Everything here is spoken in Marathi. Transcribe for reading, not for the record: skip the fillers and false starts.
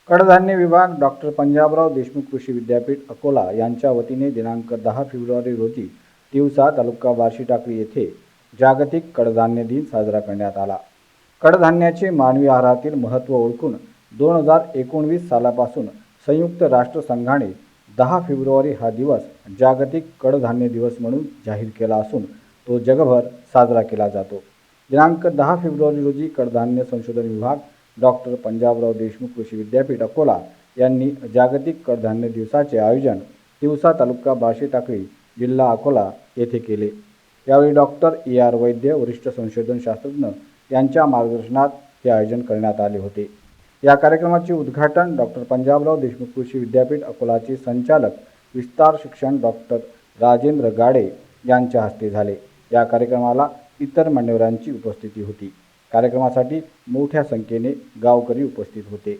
कडधान्य विभाग डॉक्टर पंजाबराव देशमुख कृषी विद्यापीठ अकोला यांच्या वतीने दिनांक 10 फेब्रुवारी रोजी तिवसा तालुका बार्शी टाकळी येथे जागतिक कडधान्य दिन साजरा करण्यात आला। कडधान्याचे मानवी आहारातील महत्त्व ओळखून 2019 सालापासून संयुक्त राष्ट्र संघाने 10 फेब्रुवारी हा दिवस जागतिक कडधान्य दिवस म्हणून जाहीर केला असून तो जगभर साजरा केला जातो। दिनांक 10 फेब्रुवारी रोजी कडधान्य संशोधन विभाग डॉक्टर पंजाबराव देशमुख कृषी विद्यापीठ अकोला यांनी जागतिक कडधान्य दिवसाचे आयोजन तिवसा तालुका बार्शी टाकळी जिल्हा अकोला येथे केले। यावेळी डॉक्टर AR वैद्य वरिष्ठ संशोधन शास्त्रज्ञ यांच्या मार्गदर्शनात हे आयोजन करण्यात आले होते। या कार्यक्रमाचे उद्घाटन डॉक्टर पंजाबराव देशमुख कृषी विद्यापीठ अकोलाचे संचालक विस्तार शिक्षण डॉक्टर राजेंद्र गाडे यांच्या हस्ते झाले। या कार्यक्रमाला इतर मान्यवरांची उपस्थिती होती। कार्यक्रमासाठी मोठ्या संख्येने गावकरी उपस्थित होते।